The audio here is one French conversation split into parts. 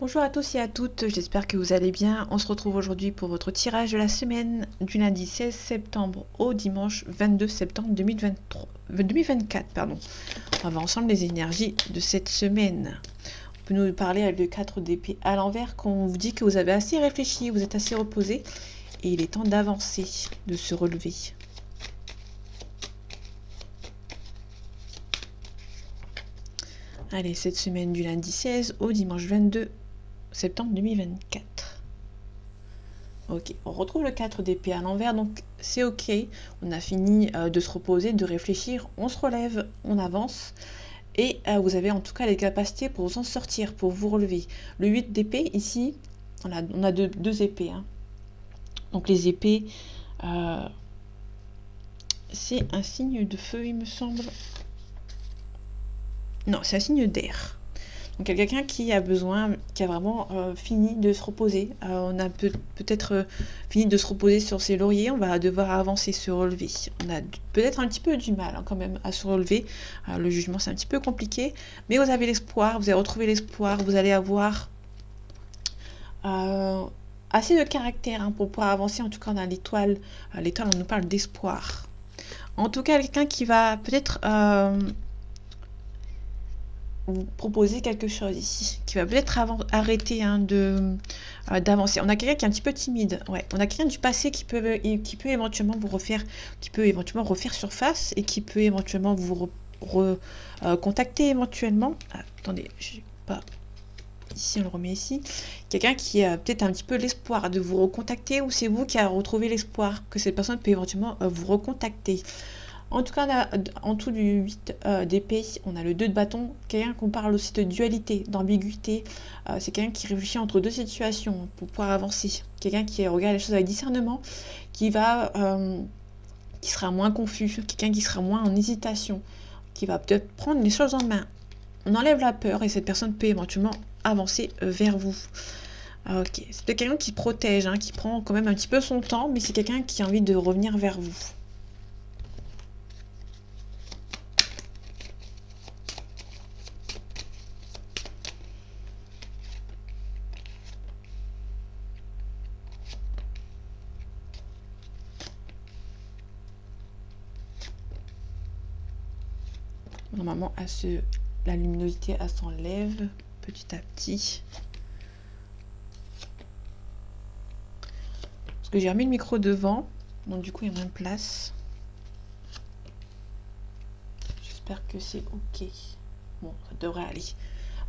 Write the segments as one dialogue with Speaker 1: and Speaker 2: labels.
Speaker 1: Bonjour à tous et à toutes, j'espère que vous allez bien. On se retrouve aujourd'hui pour votre tirage de la semaine du lundi 16 septembre au dimanche 22 septembre 2024. On va voir ensemble les énergies de cette semaine. On peut nous parler avec le 4 d'épée à l'envers quand on vous dit que vous avez assez réfléchi, vous êtes assez reposé et il est temps d'avancer, de se relever. Allez, cette semaine du lundi 16 au dimanche 22 septembre 2024. Ok, on retrouve le 4 d'épée à l'envers, donc c'est ok. On a fini de se reposer, de réfléchir, on se relève, on avance. Et vous avez en tout cas les capacités pour vous en sortir, pour vous relever. Le 8 d'épée, ici, on a deux épées. Hein. Donc les épées, c'est un signe de feu, il me semble. Non, c'est un signe d'air. Donc il y a quelqu'un qui a besoin, qui a vraiment fini de se reposer. On a peut-être fini de se reposer sur ses lauriers, on va devoir avancer, se relever. On a peut-être un petit peu du mal quand même à se relever. Le jugement c'est un petit peu compliqué, mais vous avez l'espoir, vous avez retrouvé l'espoir, vous allez avoir assez de caractère pour pouvoir avancer. En tout cas on a l'étoile, l'étoile on nous parle d'espoir. En tout cas quelqu'un qui va peut-être vous proposer quelque chose ici, qui va peut-être arrêter d'avancer. On a quelqu'un qui est un petit peu timide, ouais. On a quelqu'un du passé qui peut éventuellement vous refaire, surface et qui peut éventuellement vous contacter éventuellement. Attendez, je sais pas. Ici, on le remet ici. Quelqu'un qui a peut-être un petit peu l'espoir de vous recontacter, ou c'est vous qui a retrouvé l'espoir que cette personne peut éventuellement vous recontacter. En tout cas, on a, en tout du 8 d'épée, on a le 2 de bâton, quelqu'un qu'on parle aussi de dualité, d'ambiguïté. C'est quelqu'un qui réfléchit entre deux situations pour pouvoir avancer. Quelqu'un qui regarde les choses avec discernement, qui sera moins confus, quelqu'un qui sera moins en hésitation, qui va peut-être prendre les choses en main. On enlève la peur et cette personne peut éventuellement avancer vers vous. Ok, c'est peut-être quelqu'un qui protège, qui prend quand même un petit peu son temps, mais c'est quelqu'un qui a envie de revenir vers vous. Normalement, la luminosité s'enlève petit à petit. Parce que j'ai remis le micro devant, donc du coup il y a moins de place. J'espère que c'est ok. Bon, ça devrait aller.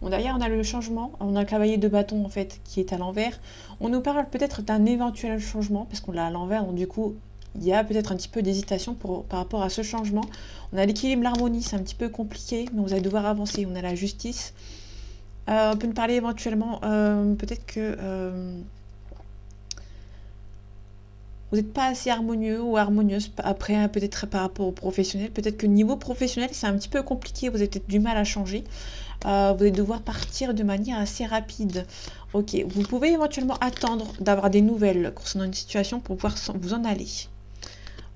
Speaker 1: Bon, derrière on a le changement, on a le cavalier de bâton en fait qui est à l'envers. On nous parle peut-être d'un éventuel changement, parce qu'on l'a à l'envers, donc du coup il y a peut-être un petit peu d'hésitation par rapport à ce changement. On a l'équilibre, l'harmonie, c'est un petit peu compliqué, mais vous allez devoir avancer. On a la justice. On peut nous parler éventuellement, peut-être que vous n'êtes pas assez harmonieux ou harmonieuse après, peut-être par rapport au professionnel. Peut-être que niveau professionnel, c'est un petit peu compliqué, vous avez peut-être du mal à changer. Vous allez devoir partir de manière assez rapide. Ok, vous pouvez éventuellement attendre d'avoir des nouvelles concernant une situation pour pouvoir vous en aller.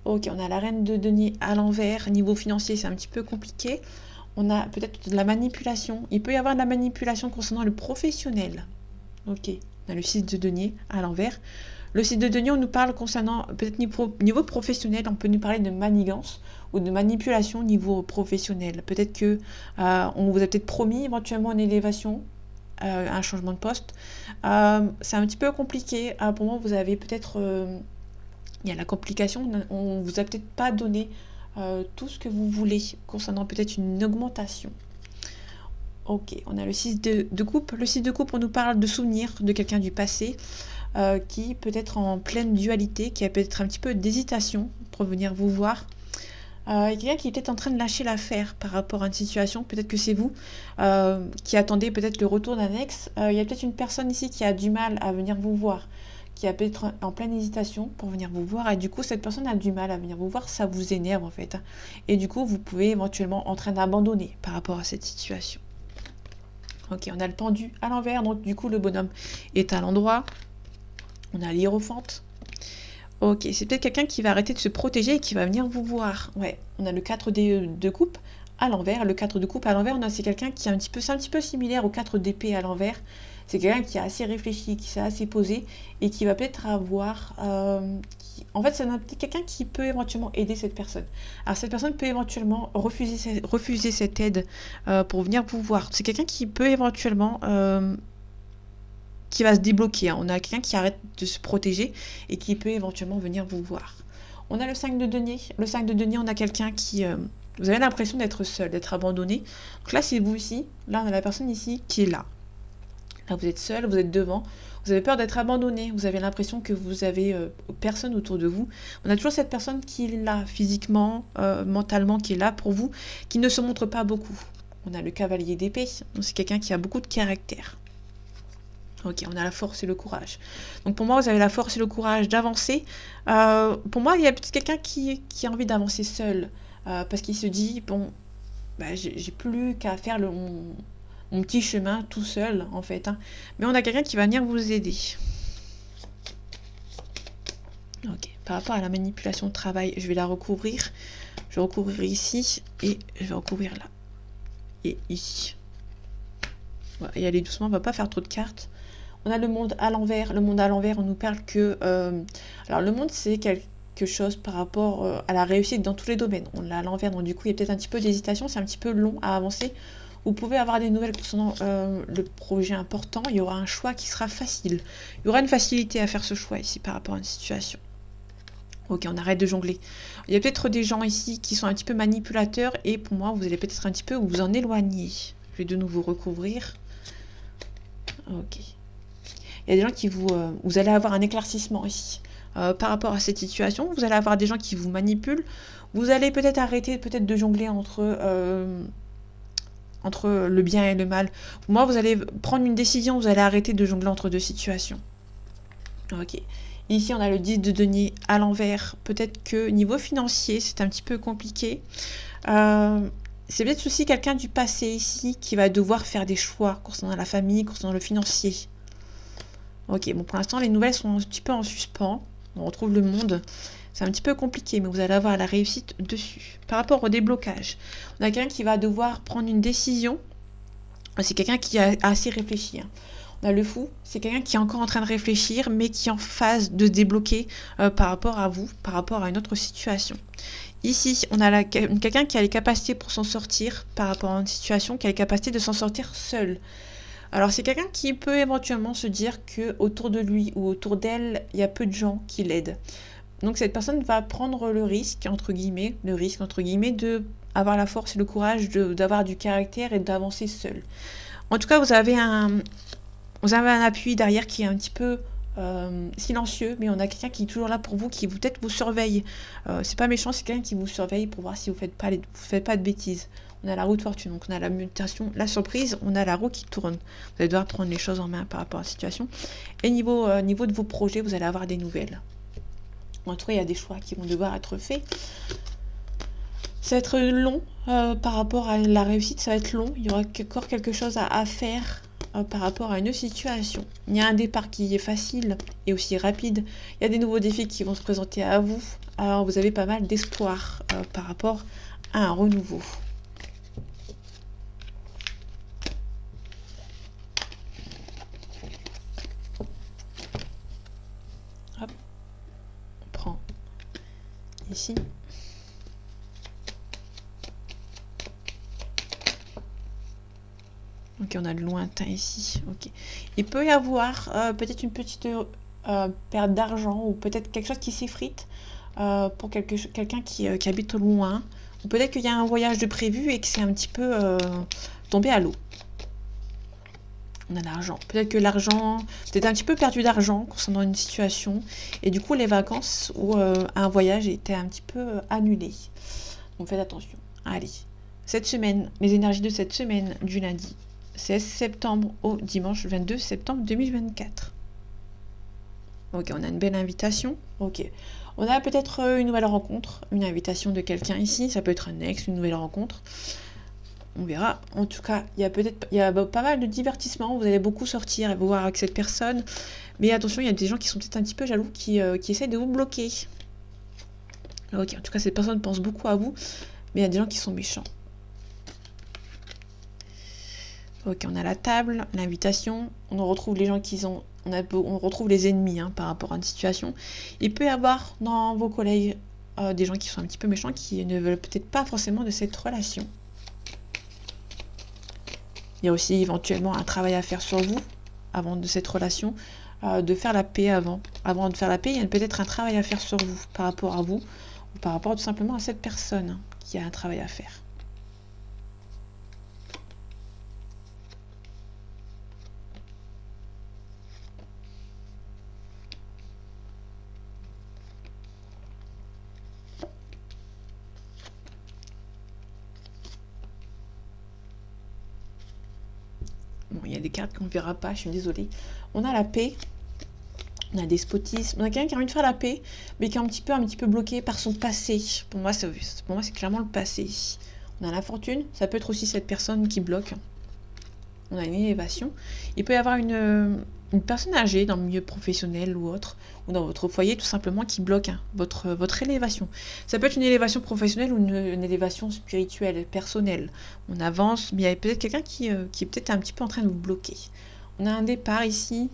Speaker 1: Ok, on a la reine de denier à l'envers. Niveau financier, c'est un petit peu compliqué. On a peut-être de la manipulation. Il peut y avoir de la manipulation concernant le professionnel. Ok, on a le 6 de denier à l'envers. Le 6 de denier, on nous parle concernant peut-être niveau professionnel, on peut nous parler de manigance ou de manipulation au niveau professionnel. Peut-être que on vous a peut-être promis éventuellement une élévation, un changement de poste. C'est un petit peu compliqué. Pour moi, vous avez peut-être... il y a la complication, on vous a peut-être pas donné tout ce que vous voulez concernant peut-être une augmentation. Ok, on a le 6 de coupe. Le 6 de coupe, on nous parle de souvenirs de quelqu'un du passé qui peut être en pleine dualité, qui a peut-être un petit peu d'hésitation pour venir vous voir. Quelqu'un qui est peut-être en train de lâcher l'affaire par rapport à une situation, peut-être que c'est vous qui attendez peut-être le retour d'un ex. Il y a peut-être une personne ici qui a du mal à venir vous voir, qui a peut-être en pleine hésitation pour venir vous voir, et du coup cette personne a du mal à venir vous voir, ça vous énerve en fait. Et du coup vous pouvez éventuellement en train d'abandonner par rapport à cette situation. Ok, on a le pendu à l'envers, donc du coup le bonhomme est à l'endroit. On a l'hiérophante. Ok, c'est peut-être quelqu'un qui va arrêter de se protéger et qui va venir vous voir. Ouais, on a le 4 de coupe à l'envers. Le 4 de coupe à l'envers, c'est quelqu'un qui est c'est un petit peu similaire au 4 d'épée à l'envers. C'est quelqu'un qui est assez réfléchi, qui s'est assez posé et qui va peut-être avoir... en fait, c'est quelqu'un qui peut éventuellement aider cette personne. Alors, cette personne peut éventuellement refuser cette aide pour venir vous voir. C'est quelqu'un qui peut éventuellement... qui va se débloquer. Hein. On a quelqu'un qui arrête de se protéger et qui peut éventuellement venir vous voir. On a le 5 de denier. Le 5 de denier, on a quelqu'un qui... vous avez l'impression d'être seul, d'être abandonné. Donc là, c'est vous ici. Là, on a la personne ici qui est là. Là, vous êtes seul, vous êtes devant. Vous avez peur d'être abandonné. Vous avez l'impression que vous avez personne autour de vous. On a toujours cette personne qui est là, physiquement, mentalement, qui est là pour vous, qui ne se montre pas beaucoup. On a le cavalier d'épée. Donc, c'est quelqu'un qui a beaucoup de caractère. Ok, on a la force et le courage. Donc pour moi, vous avez la force et le courage d'avancer. Pour moi, il y a peut-être quelqu'un qui a envie d'avancer seul. Parce qu'il se dit, bon, bah, j'ai plus qu'à faire mon petit chemin tout seul, en fait. Hein. Mais on a quelqu'un qui va venir vous aider. Ok, par rapport à la manipulation de travail, je vais la recouvrir. Je vais recouvrir ici et je vais recouvrir là. Et ici. Voilà, et aller doucement, on ne va pas faire trop de cartes. On a le monde à l'envers. Le monde à l'envers, on nous parle que... alors, le monde, c'est quelque chose par rapport à la réussite dans tous les domaines. On l'a à l'envers, donc du coup, il y a peut-être un petit peu d'hésitation. C'est un petit peu long à avancer. Vous pouvez avoir des nouvelles concernant le projet important. Il y aura un choix qui sera facile. Il y aura une facilité à faire ce choix ici par rapport à une situation. Ok, on arrête de jongler. Il y a peut-être des gens ici qui sont un petit peu manipulateurs. Et pour moi, vous allez peut-être un petit peu vous en éloigner. Je vais de nouveau recouvrir. Ok. Il y a des gens qui vous allez avoir un éclaircissement ici par rapport à cette situation. Vous allez avoir des gens qui vous manipulent. Vous allez peut-être arrêter de jongler entre le bien et le mal. Moi, vous allez prendre une décision. Vous allez arrêter de jongler entre deux situations. Ok. Ici, on a le 10 de denier à l'envers. Peut-être que niveau financier, c'est un petit peu compliqué. C'est peut-être aussi quelqu'un du passé ici qui va devoir faire des choix concernant la famille, concernant le financier. Ok, bon pour l'instant les nouvelles sont un petit peu en suspens. On retrouve le monde. C'est un petit peu compliqué, mais vous allez avoir la réussite dessus. Par rapport au déblocage, on a quelqu'un qui va devoir prendre une décision. C'est quelqu'un qui a assez réfléchi. Hein. On a le fou, c'est quelqu'un qui est encore en train de réfléchir, mais qui est en phase de débloquer par rapport à vous, par rapport à une autre situation. Ici, on a quelqu'un qui a les capacités pour s'en sortir par rapport à une situation, qui a les capacités de s'en sortir seul. Alors c'est quelqu'un qui peut éventuellement se dire que autour de lui ou autour d'elle, il y a peu de gens qui l'aident. Donc cette personne va prendre le risque, entre guillemets, de avoir la force et le courage d'avoir du caractère et d'avancer seul. En tout cas, vous avez un appui derrière qui est un petit peu silencieux, mais on a quelqu'un qui est toujours là pour vous, qui peut-être vous surveille. C'est pas méchant, c'est quelqu'un qui vous surveille pour voir si vous faites pas de bêtises. On a la roue de fortune, donc on a la mutation, la surprise, on a la roue qui tourne. Vous allez devoir prendre les choses en main par rapport à la situation. Et niveau de vos projets, vous allez avoir des nouvelles. En tout cas, il y a des choix qui vont devoir être faits. Ça va être long par rapport à la réussite, ça va être long. Il y aura encore quelque chose à faire par rapport à une situation. Il y a un départ qui est facile et aussi rapide. Il y a des nouveaux défis qui vont se présenter à vous. Alors, vous avez pas mal d'espoir par rapport à un renouveau. Hop. On prend ici. Ok, on a le lointain ici. Ok. Il peut y avoir peut-être une petite perte d'argent ou peut-être quelque chose qui s'effrite pour quelqu'un qui habite loin. Ou peut-être qu'il y a un voyage de prévu et que c'est un petit peu tombé à l'eau. On a l'argent. Peut-être que l'argent, peut-être un petit peu perdu d'argent concernant une situation. Et du coup, les vacances ou un voyage étaient un petit peu annulés. Donc faites attention. Allez. Cette semaine, les énergies de cette semaine du lundi 16 septembre au dimanche 22 septembre 2024. Ok, on a une belle invitation. Ok. On a peut-être une nouvelle rencontre, une invitation de quelqu'un ici. Ça peut être un ex, une nouvelle rencontre. On verra. En tout cas, il y a pas mal de divertissements. Vous allez beaucoup sortir et vous voir avec cette personne. Mais attention, il y a des gens qui sont peut-être un petit peu jaloux, qui essayent de vous bloquer. Ok, en tout cas, cette personne pense beaucoup à vous. Mais il y a des gens qui sont méchants. Ok, on a la table, l'invitation, on retrouve les gens qui ont, on retrouve les ennemis par rapport à une situation. Il peut y avoir dans vos collègues des gens qui sont un petit peu méchants, qui ne veulent peut-être pas forcément de cette relation. Il y a aussi éventuellement un travail à faire sur vous avant de cette relation, de faire la paix avant. Avant de faire la paix, il y a peut-être un travail à faire sur vous, par rapport à vous, ou par rapport tout simplement à cette personne qui a un travail à faire. Bon, il y a des cartes qu'on ne verra pas, je suis désolée. On a la paix, on a despotisme, on a quelqu'un qui a envie de faire la paix, mais qui est un petit peu bloqué par son passé. Pour moi, c'est clairement le passé. On a la fortune, ça peut être aussi cette personne qui bloque. On a une élévation. Il peut y avoir une personne âgée dans le milieu professionnel ou autre, ou dans votre foyer tout simplement qui bloque votre élévation. Ça peut être une élévation professionnelle ou une élévation spirituelle, personnelle. On avance, mais il y a peut-être quelqu'un qui est peut-être un petit peu en train de vous bloquer. On a un départ ici.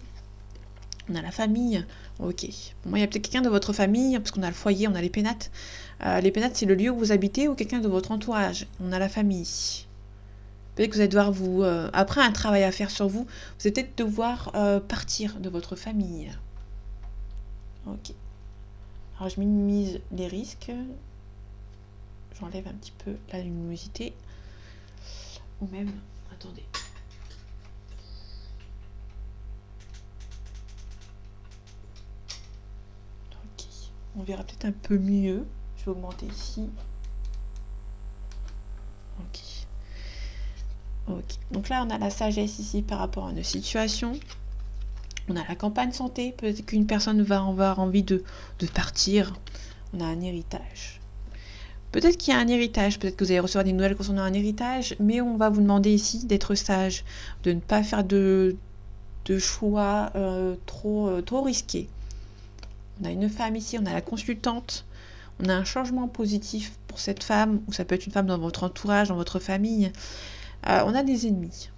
Speaker 1: On a la famille. Ok. Pour moi, il y a peut-être quelqu'un de votre famille, parce qu'on a le foyer, on a les pénates. Les pénates, c'est le lieu où vous habitez ou quelqu'un de votre entourage. On a la famille. Peut-être que vous allez devoir vous... après un travail à faire sur vous, vous allez peut-être devoir partir de votre famille. Ok. Alors je minimise les risques. J'enlève un petit peu la luminosité. Ou même... Attendez. Ok. On verra peut-être un peu mieux. Je vais augmenter ici. Ok. Ok. Donc là, on a la sagesse ici par rapport à nos situations. On a la campagne santé. Peut-être qu'une personne va avoir envie de partir. On a un héritage. Peut-être qu'il y a un héritage. Peut-être que vous allez recevoir des nouvelles concernant un héritage. Mais on va vous demander ici d'être sage. De ne pas faire de choix trop risqués. On a une femme ici. On a la consultante. On a un changement positif pour cette femme. Ou ça peut être une femme dans votre entourage, dans votre famille. On a des ennemis.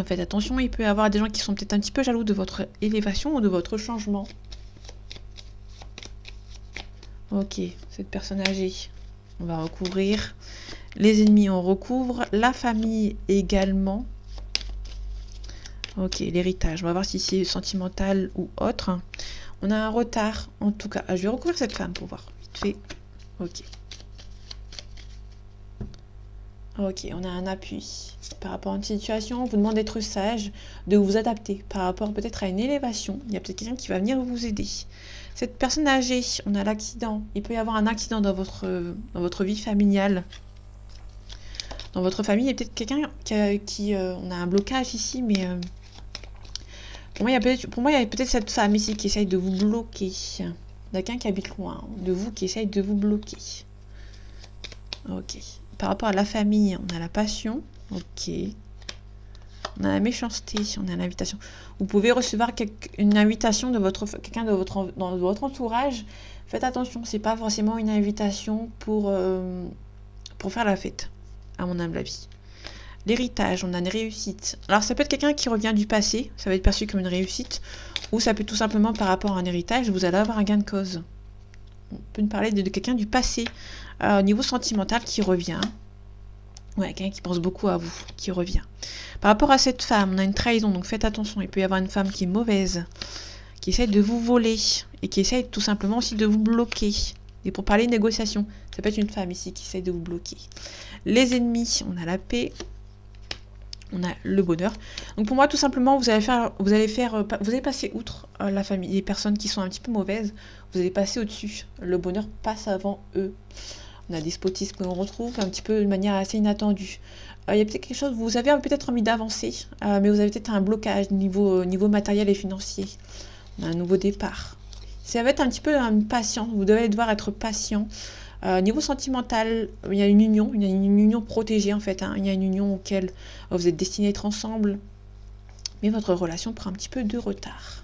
Speaker 1: Faites attention, il peut y avoir des gens qui sont peut-être un petit peu jaloux de votre élévation ou de votre changement. Ok, cette personne âgée, on va recouvrir. Les ennemis, on recouvre. La famille également. Ok, l'héritage, on va voir si c'est sentimental ou autre. On a un retard, en tout cas. Je vais recouvrir cette femme pour voir. Vite fait. Ok. Ok, on a un appui. Par rapport à une situation, on vous demande d'être sage, de vous adapter par rapport peut-être à une élévation. Il y a peut-être quelqu'un qui va venir vous aider. Cette personne âgée, on a l'accident. Il peut y avoir un accident dans votre vie familiale. Dans votre famille, il y a peut-être quelqu'un qui on a un blocage ici, mais pour moi, il y a peut-être cette femme ici qui essaye de vous bloquer. Quelqu'un qui habite loin de vous, qui essaye de vous bloquer. Ok. Par rapport à la famille, on a la passion. Ok. On a la méchanceté, on a l'invitation. Vous pouvez recevoir une invitation de quelqu'un dans votre entourage. Faites attention, c'est pas forcément une invitation pour faire la fête, à mon humble avis. L'héritage, on a une réussite. Alors ça peut être quelqu'un qui revient du passé, ça va être perçu comme une réussite, ou ça peut tout simplement par rapport à un héritage, vous allez avoir un gain de cause. On peut nous parler de quelqu'un du passé, au niveau sentimental qui revient. Ouais, quelqu'un qui pense beaucoup à vous, qui revient. Par rapport à cette femme, on a une trahison, donc faites attention. Il peut y avoir une femme qui est mauvaise, qui essaie de vous voler, et qui essaie tout simplement aussi de vous bloquer. Et pour parler de négociation, ça peut être une femme ici qui essaie de vous bloquer. Les ennemis, on a la paix, on a le bonheur. Donc pour moi, tout simplement, vous allez passer outre la famille, les personnes qui sont un petit peu mauvaises, vous allez passer au-dessus. Le bonheur passe avant eux. On a despotisme qu'on retrouve un petit peu de manière assez inattendue. Il y a peut-être quelque chose, vous avez peut-être envie d'avancer, mais vous avez peut-être un blocage niveau matériel et financier. On a un nouveau départ. Ça va être un petit peu patient, vous devez devoir être patient. Niveau sentimental, il y a une union protégée en fait. Il y a une union auquel vous êtes destinés à être ensemble, mais votre relation prend un petit peu de retard.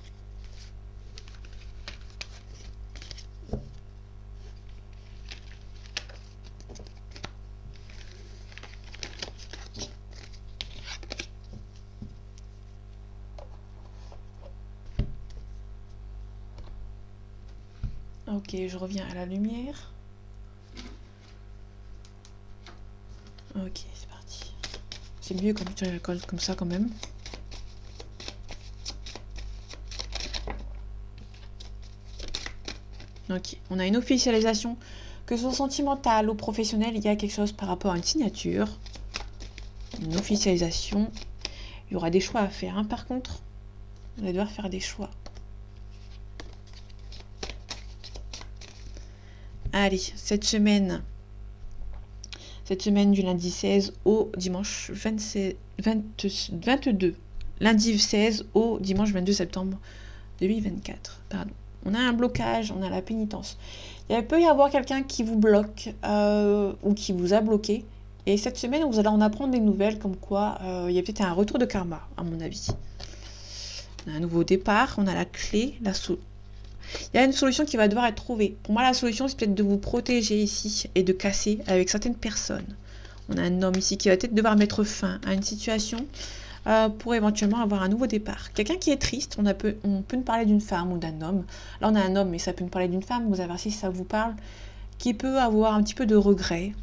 Speaker 1: Ok, je reviens à la lumière. Ok, c'est parti. C'est mieux quand tu récoltes comme ça quand même. Ok, on a une officialisation. Que ce soit sentimental ou professionnel, il y a quelque chose par rapport à une signature. Une officialisation. Il y aura des choix à faire, hein, par contre. Vous allez devoir faire des choix. Allez, cette semaine du lundi 16 au dimanche 22. Lundi 16 au dimanche 22 septembre 2024. Pardon. On a un blocage, on a la pénitence. Il peut y avoir quelqu'un qui vous bloque ou qui vous a bloqué. Et cette semaine, vous allez en apprendre des nouvelles comme quoi il y a peut-être un retour de karma, à mon avis. On a un nouveau départ, on a la clé, il y a une solution qui va devoir être trouvée. Pour moi, la solution, c'est peut-être de vous protéger ici et de casser avec certaines personnes. On a un homme ici qui va peut-être devoir mettre fin à une situation pour éventuellement avoir un nouveau départ. Quelqu'un qui est triste, on peut nous parler d'une femme ou d'un homme. Là, on a un homme, mais ça peut nous parler d'une femme, vous allez voir si ça vous parle, qui peut avoir un petit peu de regret.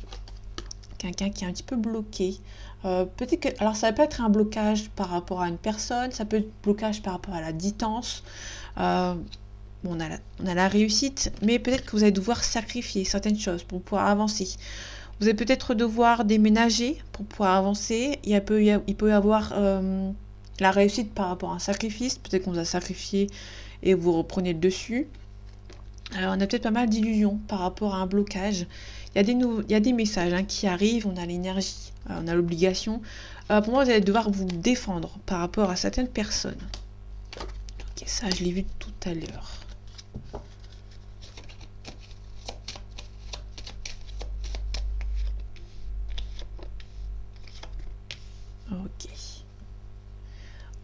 Speaker 1: Quelqu'un qui est un petit peu bloqué. Peut-être que, alors ça peut être un blocage par rapport à une personne, ça peut être un blocage par rapport à la distance. Bon, on a la réussite, mais peut-être que vous allez devoir sacrifier certaines choses pour pouvoir avancer. Vous allez peut-être devoir déménager pour pouvoir avancer. Il peut y avoir la réussite par rapport à un sacrifice. Peut-être qu'on vous a sacrifié et vous reprenez le dessus. Alors, on a peut-être pas mal d'illusions par rapport à un blocage. Il y a des messages qui arrivent, on a l'énergie, on a l'obligation. Pour moi, vous allez devoir vous défendre par rapport à certaines personnes. Ok, ça, je l'ai vu tout à l'heure. Ok.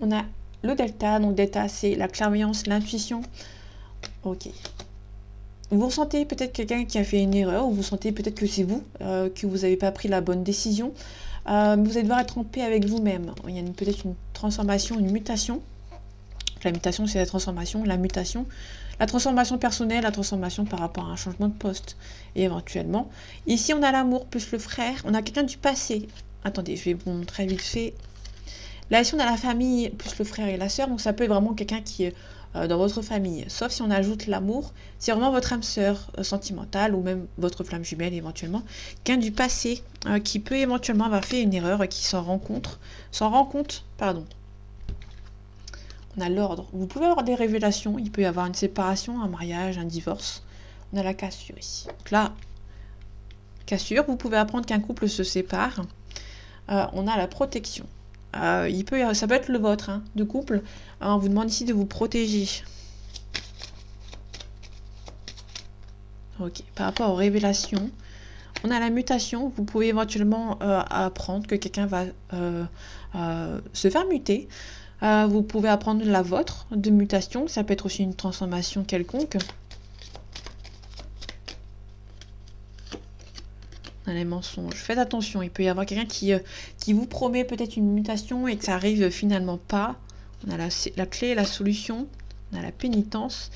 Speaker 1: On a le delta, donc delta c'est la clairvoyance, l'intuition. Ok. Vous ressentez peut-être quelqu'un qui a fait une erreur, ou vous sentez peut-être que c'est vous, que vous n'avez pas pris la bonne décision. Vous allez devoir être en paix avec vous-même. Il y a peut-être une transformation, une mutation. La mutation, c'est la transformation. La mutation, la transformation personnelle, la transformation par rapport à un changement de poste. Et éventuellement, ici on a l'amour plus le frère. On a quelqu'un du passé. Attendez, je vais vous montrer vite fait. Là, ici, on a la famille plus le frère et la sœur. Donc, ça peut être vraiment quelqu'un qui est dans votre famille. Sauf si on ajoute l'amour. C'est vraiment votre âme sœur sentimentale ou même votre flamme jumelle éventuellement. Quelqu'un du passé qui peut éventuellement avoir fait une erreur et qui s'en rend compte. Pardon. On a l'ordre. Vous pouvez avoir des révélations. Il peut y avoir une séparation, un mariage, un divorce. On a la cassure ici. Donc là, cassure. Vous pouvez apprendre qu'un couple se sépare. On a la protection. Ça peut être le vôtre, de couple. On vous demande ici de vous protéger. Ok, par rapport aux révélations, on a la mutation. Vous pouvez éventuellement apprendre que quelqu'un va se faire muter. Vous pouvez apprendre la vôtre de mutation. Ça peut être aussi une transformation quelconque. Les mensonges. Faites attention, il peut y avoir quelqu'un qui vous promet peut-être une mutation et que ça arrive finalement pas. On a la clé, la solution, on a la pénitence.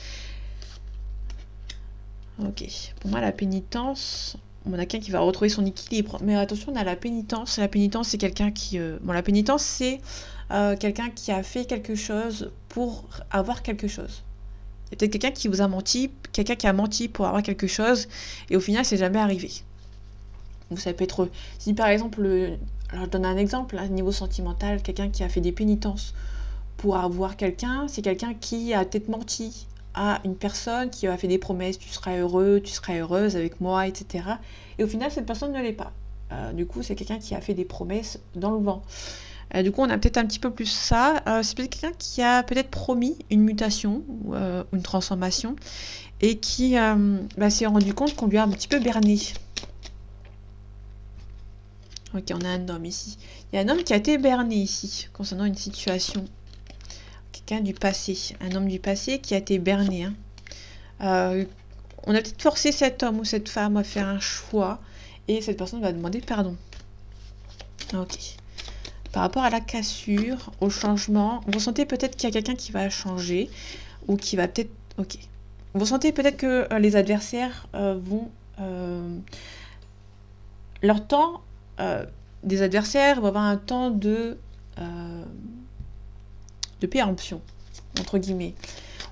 Speaker 1: Ok, pour moi la pénitence, on a quelqu'un qui va retrouver son équilibre. Mais attention, on a la pénitence. La pénitence, c'est quelqu'un qui... la pénitence, c'est quelqu'un qui a fait quelque chose pour avoir quelque chose. Il y a peut-être quelqu'un qui vous a menti, quelqu'un qui a menti pour avoir quelque chose, et au final, c'est jamais arrivé. Donc ça peut être, si par exemple, alors je donne un exemple, niveau sentimental, quelqu'un qui a fait des pénitences pour avoir quelqu'un, c'est quelqu'un qui a peut-être menti à une personne, qui a fait des promesses, tu seras heureux, tu seras heureuse avec moi, etc. Et au final, cette personne ne l'est pas. Du coup, c'est quelqu'un qui a fait des promesses dans le vent. Du coup, on a peut-être un petit peu plus ça. C'est peut-être quelqu'un qui a peut-être promis une mutation ou une transformation et qui s'est rendu compte qu'on lui a un petit peu berné. Ok, on a un homme ici. Il y a un homme qui a été berné ici, concernant une situation. Quelqu'un du passé. Un homme du passé qui a été berné. On a peut-être forcé cet homme ou cette femme à faire un choix. Et cette personne va demander pardon. Ok. Par rapport à la cassure, au changement, vous ressentez peut-être qu'il y a quelqu'un qui va changer. Ou qui va peut-être... Ok. Vous sentez peut-être que les adversaires vont... leur temps des adversaires va avoir un temps de péremption, entre guillemets.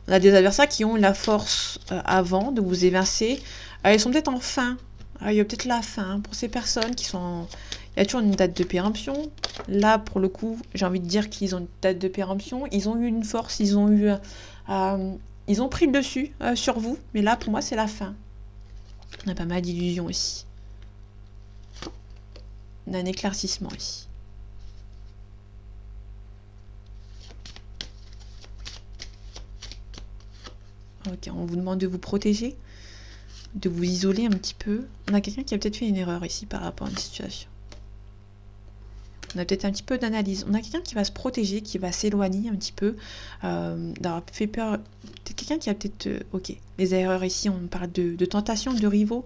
Speaker 1: On a des adversaires qui ont la force avant de vous évincer. Ils sont peut-être en fin. Il y a peut-être la fin pour ces personnes qui sont... Il y a toujours une date de péremption. Là, pour le coup, j'ai envie de dire qu'ils ont une date de péremption. Ils ont eu une force, ils ont pris le dessus sur vous. Mais là, pour moi, c'est la fin. On a pas mal d'illusions ici. On a un éclaircissement ici. Ok, on vous demande de vous protéger, de vous isoler un petit peu. On a quelqu'un qui a peut-être fait une erreur ici par rapport à une situation. On a peut-être un petit peu d'analyse. On a quelqu'un qui va se protéger, qui va s'éloigner un petit peu, d'avoir fait peur. Peut-être quelqu'un qui a peut-être... ok, les erreurs ici, on parle de tentation, de rivaux.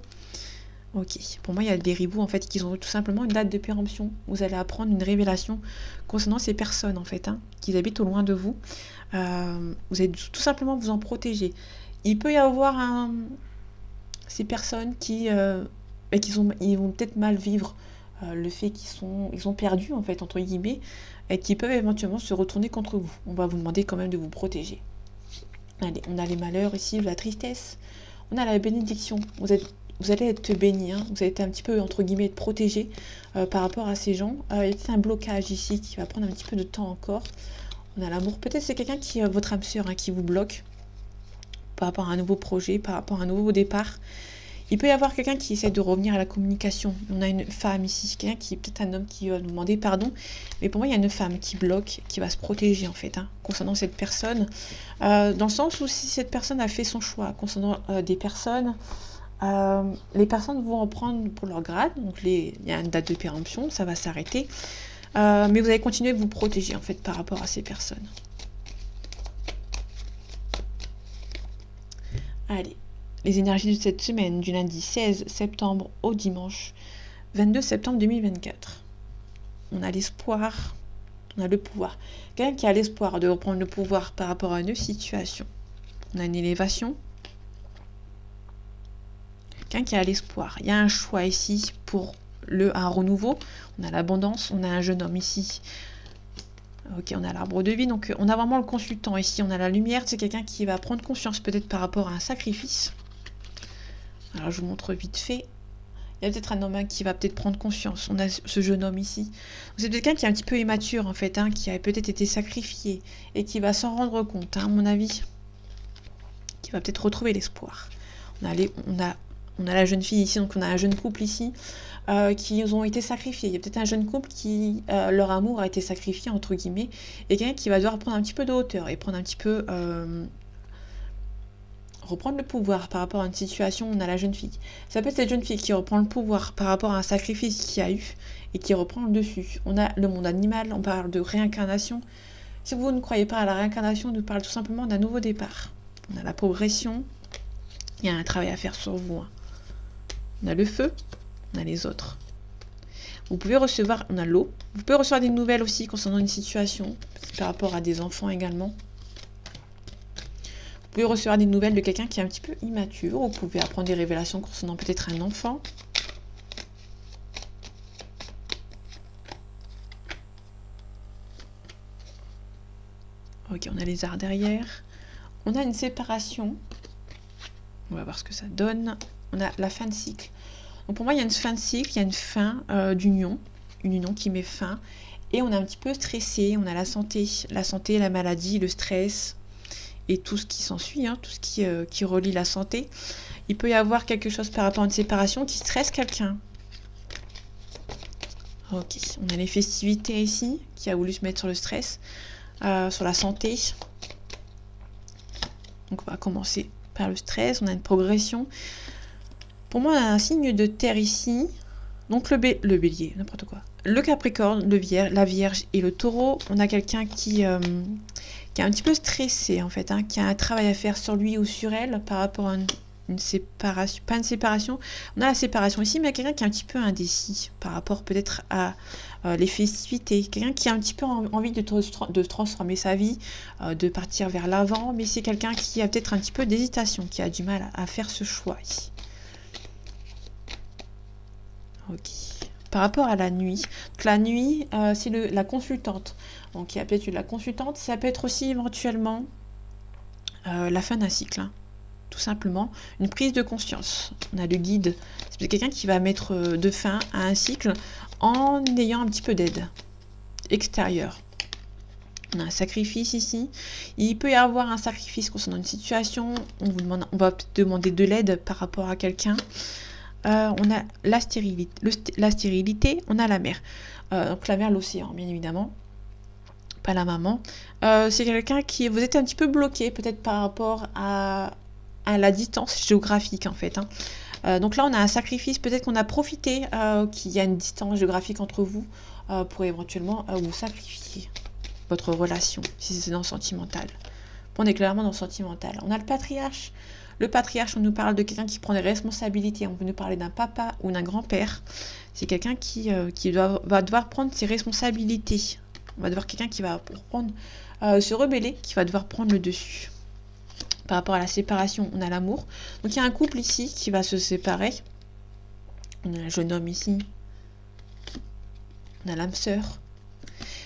Speaker 1: Ok, pour moi, il y a des rivaux en fait qui ont tout simplement une date de péremption. Vous allez apprendre une révélation concernant ces personnes en fait, qui habitent au loin de vous. Vous allez tout simplement vous en protéger. Il peut y avoir ces personnes ils vont peut-être mal vivre le fait ils ont perdu en fait entre guillemets et qui peuvent éventuellement se retourner contre vous. On va vous demander quand même de vous protéger. Allez, on a les malheurs ici, la tristesse. On a la bénédiction. Vous allez être béni, vous allez être un petit peu, entre guillemets, protégé par rapport à ces gens. Il y a peut-être un blocage ici qui va prendre un petit peu de temps encore. On a l'amour. Peut-être c'est quelqu'un qui, votre âme sœur, qui vous bloque par rapport à un nouveau projet, par rapport à un nouveau départ. Il peut y avoir quelqu'un qui essaie de revenir à la communication. On a une femme ici, quelqu'un qui peut-être un homme qui va nous demander pardon. Mais pour moi, il y a une femme qui bloque, qui va se protéger en fait, concernant cette personne. Dans le sens où si cette personne a fait son choix concernant des personnes... les personnes vont en prendre pour leur grade, donc il y a une date de péremption, ça va s'arrêter, mais vous allez continuer de vous protéger en fait par rapport à ces personnes. Allez, les énergies de cette semaine, du lundi 16 septembre au dimanche 22 septembre 2024. On a l'espoir, on a le pouvoir. Quelqu'un qui a l'espoir de reprendre le pouvoir par rapport à une situation. On a une élévation. Qui a l'espoir. Il y a un choix ici pour un renouveau. On a l'abondance, on a un jeune homme ici. Ok, on a l'arbre de vie, donc on a vraiment le consultant ici. On a la lumière, c'est quelqu'un qui va prendre conscience peut-être par rapport à un sacrifice. Alors je vous montre vite fait. Il y a peut-être un homme qui va peut-être prendre conscience. On a ce jeune homme ici. C'est quelqu'un qui est un petit peu immature en fait, qui a peut-être été sacrifié et qui va s'en rendre compte, à mon avis. Qui va peut-être retrouver l'espoir. On a la jeune fille ici, donc on a un jeune couple ici qui ont été sacrifiés. Il y a peut-être un jeune couple qui, leur amour a été sacrifié, entre guillemets, et quelqu'un qui va devoir prendre un petit peu de hauteur et prendre un petit peu... reprendre le pouvoir par rapport à une situation. On a la jeune fille. Ça peut être cette jeune fille qui reprend le pouvoir par rapport à un sacrifice qu'il y a eu et qui reprend le dessus. On a le monde animal, on parle de réincarnation. Si vous ne croyez pas à la réincarnation, on nous parle tout simplement d'un nouveau départ. On a la progression. Il y a un travail à faire sur vous. On a le feu, on a les autres. Vous pouvez recevoir, on a l'eau. Vous pouvez recevoir des nouvelles aussi concernant une situation, par rapport à des enfants également. Vous pouvez recevoir des nouvelles de quelqu'un qui est un petit peu immature. Vous pouvez apprendre des révélations concernant peut-être un enfant. Ok, on a les arts derrière. On a une séparation. On va voir ce que ça donne. On a la fin de cycle. Donc pour moi, il y a une fin de cycle, il y a une fin d'union, une union qui met fin. Et on est un petit peu stressé, on a la santé, la maladie, le stress et tout ce qui s'ensuit, tout ce qui relie la santé. Il peut y avoir quelque chose par rapport à une séparation qui stresse quelqu'un. Ok, on a les festivités ici, qui a voulu se mettre sur le stress, sur la santé. Donc on va commencer par le stress, on a une progression. Pour moi, on a un signe de terre ici. Donc le bélier, n'importe quoi. Le capricorne, la vierge et le taureau. On a quelqu'un qui est un petit peu stressé en fait, qui a un travail à faire sur lui ou sur elle par rapport à une séparation. Pas une séparation. On a la séparation ici, mais il y a quelqu'un qui est un petit peu indécis par rapport peut-être à les festivités. Quelqu'un qui a un petit peu envie de transformer sa vie, de partir vers l'avant, mais c'est quelqu'un qui a peut-être un petit peu d'hésitation, qui a du mal à faire ce choix ici. Ok. Par rapport à la nuit, donc la nuit, c'est la consultante. Donc il y a peut-être eu la consultante, ça peut être aussi éventuellement la fin d'un cycle, hein. Tout simplement, une prise de conscience. On a le guide, c'est quelqu'un qui va mettre de fin à un cycle en ayant un petit peu d'aide extérieure. On a un sacrifice ici. Il peut y avoir un sacrifice concernant une situation. On va peut-être demander de l'aide par rapport à quelqu'un. On a la stérilité, on a la mer. Donc la mer, l'océan, bien évidemment. Pas la maman. C'est quelqu'un qui... Vous êtes un petit peu bloqué, peut-être par rapport à la distance géographique, en fait, hein. Donc là, on a un sacrifice. Peut-être qu'on a profité qu'il y a une distance géographique entre vous pour éventuellement vous sacrifier votre relation, si c'est dans le sentimental. On est clairement dans le sentimental. On a le patriarche. Le patriarche, on nous parle de quelqu'un qui prend des responsabilités. On peut nous parler d'un papa ou d'un grand-père. C'est quelqu'un qui va devoir prendre ses responsabilités. On va devoir quelqu'un qui va se rebeller, qui va devoir prendre le dessus. Par rapport à la séparation, on a l'amour. Donc il y a un couple ici qui va se séparer. On a un jeune homme ici. On a l'âme sœur.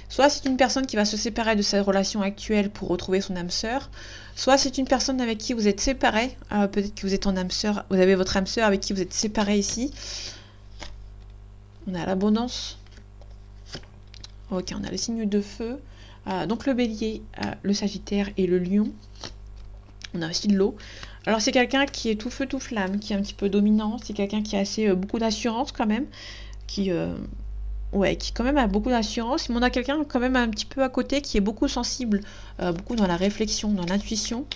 Speaker 1: Soit c'est une personne qui va se séparer de sa relation actuelle pour retrouver son âme sœur. Soit c'est une personne avec qui vous êtes séparés. Peut-être que vous êtes en âme sœur. Vous avez votre âme sœur avec qui vous êtes séparés ici. On a l'abondance. Ok, on a le signe de feu. Donc le bélier, le sagittaire et le lion. On a aussi de l'eau. Alors c'est quelqu'un qui est tout feu, tout flamme, qui est un petit peu dominant. C'est quelqu'un qui a assez beaucoup d'assurance quand même. Qui quand même a beaucoup d'assurance. Mais on a quelqu'un quand même un petit peu à côté qui est beaucoup sensible. Beaucoup dans la réflexion, dans l'intuition.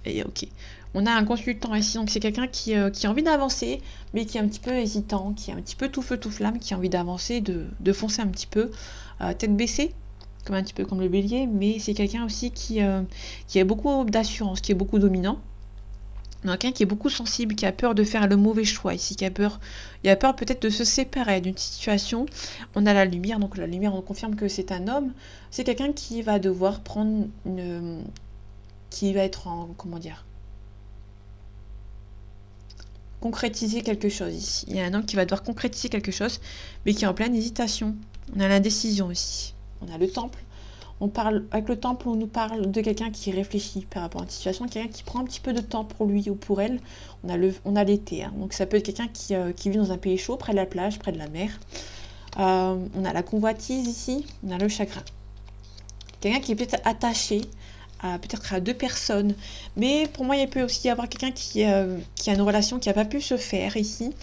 Speaker 1: Et ok. On a un consultant ici, donc c'est quelqu'un qui a envie d'avancer, mais qui est un petit peu hésitant, qui est un petit peu tout feu, tout flamme, qui a envie d'avancer, de foncer un petit peu, tête baissée, comme un petit peu comme le bélier, mais c'est quelqu'un aussi qui a beaucoup d'assurance, qui est beaucoup dominant. Donc quelqu'un qui est beaucoup sensible, qui a peur de faire le mauvais choix ici, il a peur peut-être de se séparer d'une situation. On a la lumière, donc la lumière, on confirme que c'est un homme. C'est quelqu'un qui va devoir prendre qui va être en, comment dire, concrétiser quelque chose ici. Il y a un homme qui va devoir concrétiser quelque chose, mais qui est en pleine hésitation. On a l'indécision aussi. On a le temple. Avec le temple, on nous parle de quelqu'un qui réfléchit par rapport à une situation, quelqu'un qui prend un petit peu de temps pour lui ou pour elle. On a l'été, hein. Donc ça peut être quelqu'un qui vit dans un pays chaud, près de la plage, près de la mer. On a la convoitise ici, on a le chagrin. Quelqu'un qui est peut-être attaché peut-être à deux personnes. Mais pour moi, il peut aussi y avoir quelqu'un qui a une relation qui n'a pas pu se faire ici.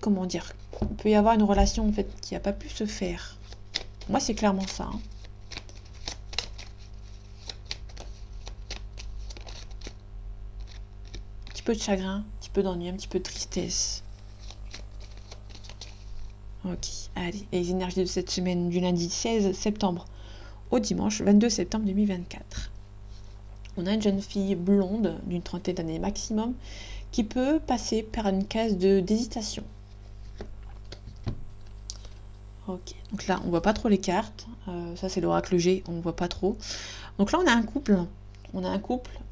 Speaker 1: Comment dire, il peut y avoir une relation en fait qui n'a pas pu se faire. Moi, c'est clairement ça, hein. Un petit peu de chagrin, un petit peu d'ennui, un petit peu de tristesse. Ok, allez, et les énergies de cette semaine du lundi 16 septembre au dimanche 22 septembre 2024. On a une jeune fille blonde d'une trentaine d'années maximum qui peut passer par une case d'hésitation. Ok, donc là on voit pas trop les cartes, ça c'est l'oracle G, on voit pas trop. Donc là on a un couple,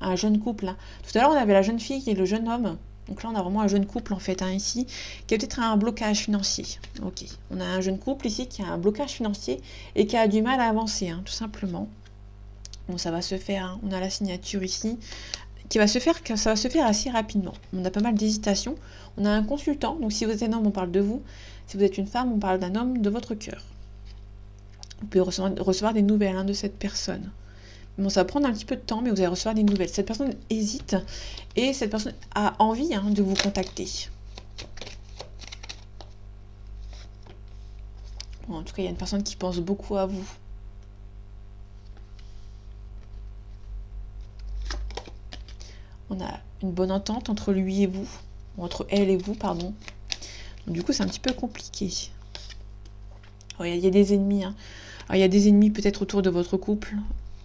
Speaker 1: un jeune couple, hein. Tout à l'heure on avait la jeune fille et le jeune homme. Donc là on a vraiment un jeune couple en fait, hein, ici, qui a peut-être un blocage financier. Ok, on a un jeune couple ici qui a un blocage financier et qui a du mal à avancer, hein, tout simplement. Bon, ça va se faire, hein. On a la signature ici, ça va se faire assez rapidement. On a pas mal d'hésitation. On a un consultant, donc si vous êtes un homme, on parle de vous. Si vous êtes une femme, on parle d'un homme de votre cœur. Vous pouvez recevoir des nouvelles, hein, de cette personne. Bon, ça va prendre un petit peu de temps, mais vous allez recevoir des nouvelles. Cette personne hésite et cette personne a envie, hein, de vous contacter. Bon, en tout cas, il y a une personne qui pense beaucoup à vous. On a une bonne entente entre lui et vous, ou entre elle et vous, pardon. Donc, du coup, c'est un petit peu compliqué. Il y a des ennemis, hein. Il y a des ennemis peut-être autour de votre couple.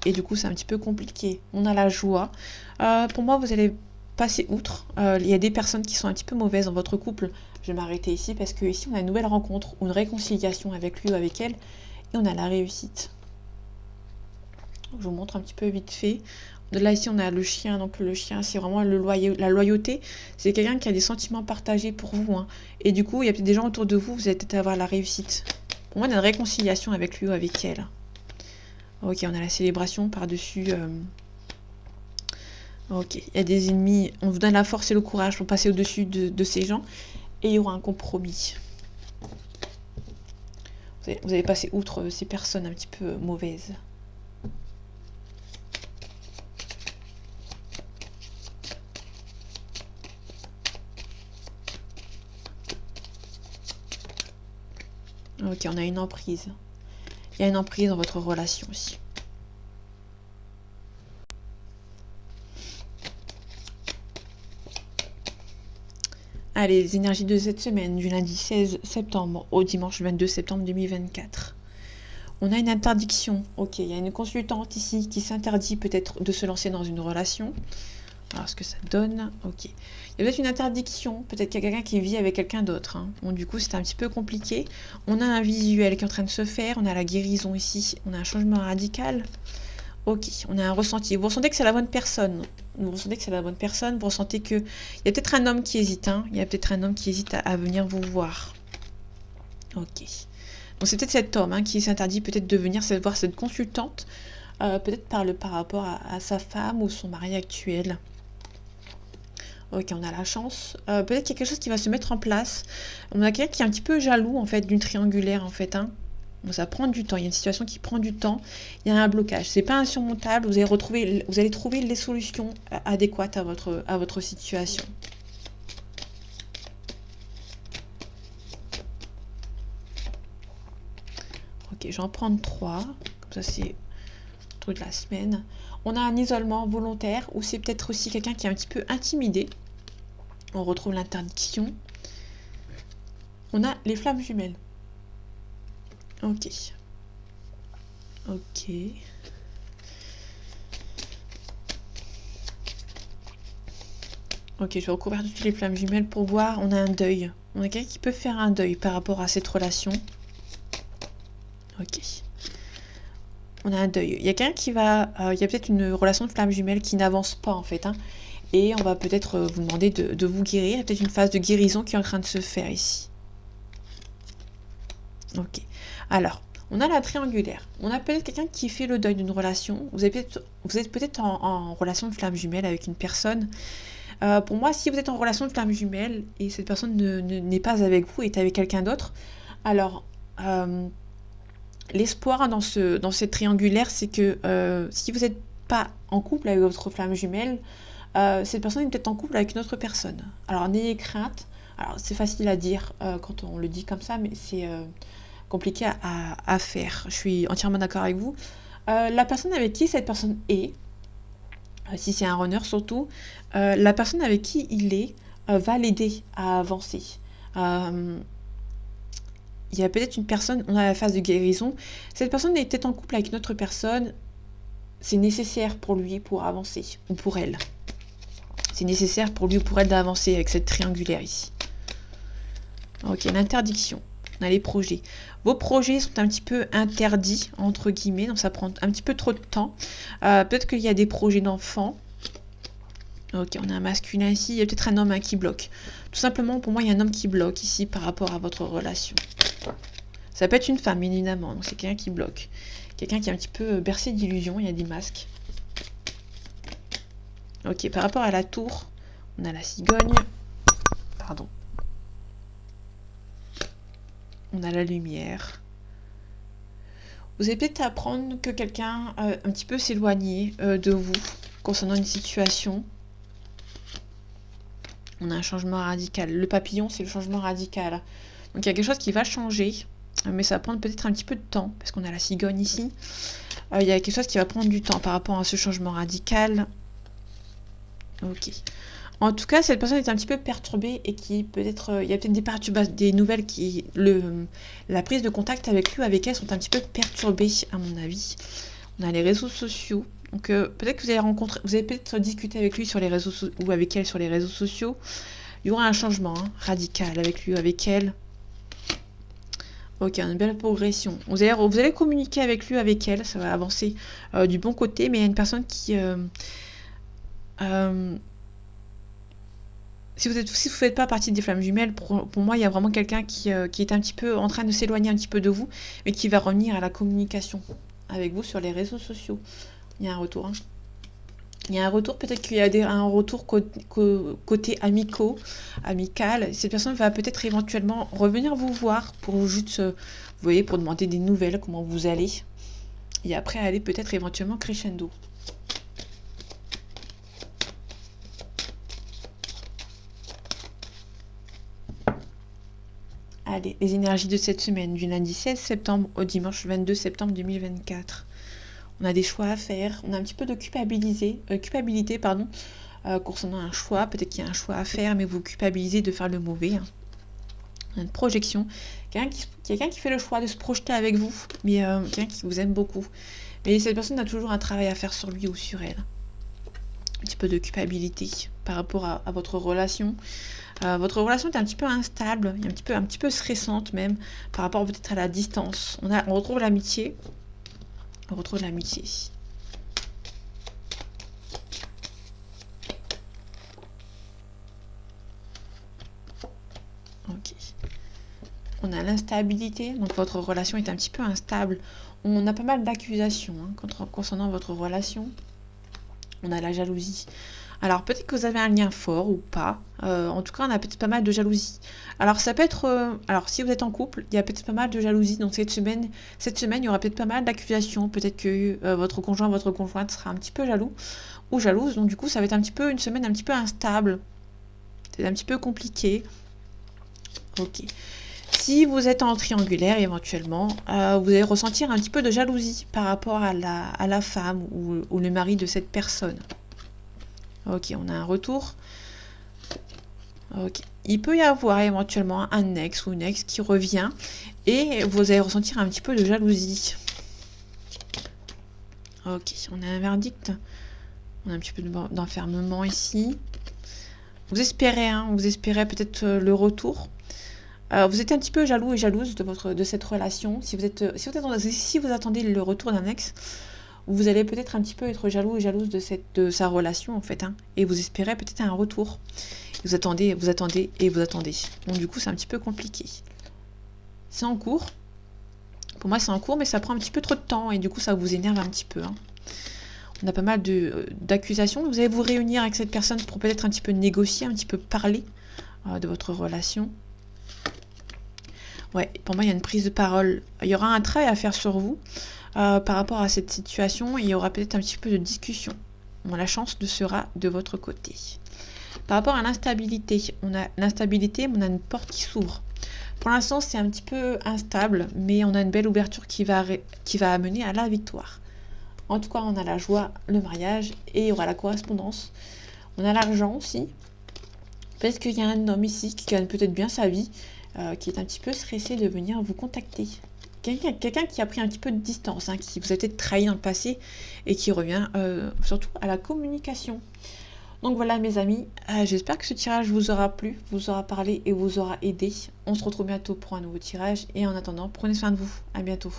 Speaker 1: Et du coup, c'est un petit peu compliqué. On a la joie. Pour moi, vous allez passer outre. Il y a des personnes qui sont un petit peu mauvaises dans votre couple. Je vais m'arrêter ici parce que ici on a une nouvelle rencontre ou une réconciliation avec lui ou avec elle et on a la réussite. Je vous montre un petit peu vite fait. Là ici on a le chien, donc le chien c'est vraiment la loyauté. C'est quelqu'un qui a des sentiments partagés pour vous. Hein. Et du coup il y a peut-être des gens autour de vous, vous allez peut-être avoir la réussite. Pour moi on a une réconciliation avec lui ou avec elle. Ok, on a la célébration par-dessus. Ok, il y a des ennemis. On vous donne la force et le courage pour passer au-dessus de ces gens. Et il y aura un compromis. Vous allez passer outre ces personnes un petit peu mauvaises. Ok, on a une emprise. Il y a une emprise dans votre relation aussi. Allez, les énergies de cette semaine, du lundi 16 septembre au dimanche 22 septembre 2024. On a une interdiction. Ok, il y a une consultante ici qui s'interdit peut-être de se lancer dans une relation. Alors, ce que ça donne, ok. Il y a peut-être une interdiction, peut-être qu'il y a quelqu'un qui vit avec quelqu'un d'autre. Hein. Bon, du coup, c'est un petit peu compliqué. On a un visuel qui est en train de se faire, on a la guérison ici, on a un changement radical. Ok, on a un ressenti. Vous ressentez que c'est la bonne personne. Vous ressentez que c'est la bonne personne. Vous ressentez que... Il y a peut-être un homme qui hésite. Hein. Il y a peut-être un homme qui hésite à venir vous voir. Ok. Donc c'est peut-être cet homme hein, qui s'interdit peut-être de venir voir cette consultante. Peut-être par rapport à sa femme ou son mari actuel. Ok, on a la chance. Peut-être qu'il y a quelque chose qui va se mettre en place. On a quelqu'un qui est un petit peu jaloux en fait d'une triangulaire en fait. Hein. Bon, ça prend du temps. Il y a une situation qui prend du temps. Il y a un blocage. C'est pas insurmontable. Vous allez trouver les solutions adéquates à votre situation. Ok, j'en prends 3. Comme ça, c'est le truc de la semaine. On a un isolement volontaire ou c'est peut-être aussi quelqu'un qui est un petit peu intimidé. On retrouve l'interdiction. On a les flammes jumelles. Ok. Ok. Ok, je vais recouvrir toutes les flammes jumelles pour voir. On a un deuil. On a quelqu'un qui peut faire un deuil par rapport à cette relation. Ok. On a un deuil. Il y a quelqu'un qui va... il y a peut-être une relation de flammes jumelles qui n'avance pas en fait. Hein, et on va peut-être vous demander de vous guérir. Il y a peut-être une phase de guérison qui est en train de se faire ici. Ok. Alors, on a la triangulaire. On a peut-être quelqu'un qui fait le deuil d'une relation. Vous êtes peut-être en relation de flamme jumelle avec une personne. Pour moi, si vous êtes en relation de flamme jumelle et cette personne n'est pas avec vous, est avec quelqu'un d'autre, alors l'espoir dans cette triangulaire, c'est que si vous n'êtes pas en couple avec votre flamme jumelle, cette personne est peut-être en couple avec une autre personne. Alors n'ayez crainte. Alors c'est facile à dire quand on le dit comme ça, mais c'est compliqué à faire. Je suis entièrement d'accord avec vous. La personne avec qui cette personne est, si c'est un runner surtout, la personne avec qui il est va l'aider à avancer. Il y a peut-être une personne, on a la phase de guérison, cette personne est peut-être en couple avec une autre personne, c'est nécessaire pour lui pour avancer, ou pour elle. C'est nécessaire pour lui ou pour elle d'avancer avec cette triangulaire ici. Ok, l'interdiction. On a les projets. Vos projets sont un petit peu interdits, entre guillemets, donc ça prend un petit peu trop de temps. Peut-être qu'il y a des projets d'enfants. Ok, on a un masculin ici, il y a peut-être un homme qui bloque. Tout simplement, pour moi, il y a un homme qui bloque ici par rapport à votre relation. Ça peut être une femme, évidemment, donc c'est quelqu'un qui bloque. Quelqu'un qui est un petit peu bercé d'illusions, il y a des masques. Ok, par rapport à la tour, on a la cigogne. Pardon. On a la lumière. Vous allez peut-être apprendre que quelqu'un un petit peu s'éloigner de vous concernant une situation. On a un changement radical. Le papillon, c'est le changement radical. Donc il y a quelque chose qui va changer, mais ça va prendre peut-être un petit peu de temps, parce qu'on a la cigogne ici. Il y a quelque chose qui va prendre du temps par rapport à ce changement radical. Ok. En tout cas, cette personne est un petit peu perturbée et qui peut-être... il y a peut-être des perturbations, des nouvelles qui... la prise de contact avec lui, avec elle, sont un petit peu perturbées, à mon avis. On a les réseaux sociaux. Donc peut-être que vous allez peut-être discuter avec lui sur les réseaux ou avec elle sur les réseaux sociaux. Il y aura un changement radical avec lui ou avec elle. Ok, une belle progression. Vous allez communiquer avec lui, avec elle, ça va avancer du bon côté, mais il y a une personne qui... si vous ne faites pas partie des flammes jumelles, pour moi, il y a vraiment quelqu'un qui est un petit peu en train de s'éloigner un petit peu de vous, mais qui va revenir à la communication avec vous sur les réseaux sociaux. Il y a un retour. Il y a un retour, peut-être qu'il y a un retour côté amical. Cette personne va peut-être éventuellement revenir vous voir pour juste, vous voyez, pour demander des nouvelles, comment vous allez. Et après, aller peut-être éventuellement crescendo. Allez, les énergies de cette semaine, du lundi 16 septembre au dimanche 22 septembre 2024. On a des choix à faire, on a un petit peu de culpabilité, concernant un choix. Peut-être qu'il y a un choix à faire, mais vous culpabilisez de faire le mauvais. On a une projection. Quelqu'un qui fait le choix de se projeter avec vous, mais quelqu'un qui vous aime beaucoup. Mais cette personne a toujours un travail à faire sur lui ou sur elle. Un petit peu de culpabilité par rapport à votre relation. Votre relation est un petit peu instable, un petit peu stressante même, par rapport peut-être à la distance. On retrouve l'amitié. On retrouve l'amitié. Ok. On a l'instabilité, donc votre relation est un petit peu instable. On a pas mal d'accusations concernant votre relation. On a la jalousie. Alors peut-être que vous avez un lien fort ou pas. En tout cas, on a peut-être pas mal de jalousie. Alors ça peut être... alors si vous êtes en couple, il y a peut-être pas mal de jalousie. Donc cette semaine, il y aura peut-être pas mal d'accusations. Peut-être que votre conjoint, votre conjointe sera un petit peu jaloux ou jalouse. Donc du coup, ça va être une semaine un petit peu instable. C'est un petit peu compliqué. Ok. Si vous êtes en triangulaire, éventuellement, vous allez ressentir un petit peu de jalousie par rapport à la femme ou le mari de cette personne. Ok, on a un retour. Ok. Il peut y avoir éventuellement un ex ou une ex qui revient et vous allez ressentir un petit peu de jalousie. Ok, on a un verdict. On a un petit peu d'enfermement ici. Vous espérez peut-être le retour. Vous êtes un petit peu jaloux et jalouse de cette relation. Si vous attendez le retour d'un ex, vous allez peut-être un petit peu être jaloux et jalouse de sa relation en fait, et vous espérez peut-être un retour. Vous attendez. Donc du coup, c'est un petit peu compliqué. C'est en cours. Pour moi, c'est en cours, mais ça prend un petit peu trop de temps et du coup, ça vous énerve un petit peu. On a pas mal d'accusations. Vous allez vous réunir avec cette personne pour peut-être un petit peu négocier, un petit peu parler de votre relation. Ouais, pour moi, il y a une prise de parole. Il y aura un travail à faire sur vous par rapport à cette situation. Il y aura peut-être un petit peu de discussion. Bon, la chance sera de votre côté. Par rapport à l'instabilité, on a une porte qui s'ouvre. Pour l'instant, c'est un petit peu instable, mais on a une belle ouverture qui va amener à la victoire. En tout cas, on a la joie, le mariage, et il y aura la correspondance. On a l'argent aussi. Parce qu'il y a un homme ici qui gagne peut-être bien sa vie, qui est un petit peu stressé de venir vous contacter. Quelqu'un qui a pris un petit peu de distance, qui vous a peut-être trahi dans le passé, et qui revient surtout à la communication. Donc voilà mes amis, j'espère que ce tirage vous aura plu, vous aura parlé et vous aura aidé. On se retrouve bientôt pour un nouveau tirage, et en attendant, prenez soin de vous. À bientôt.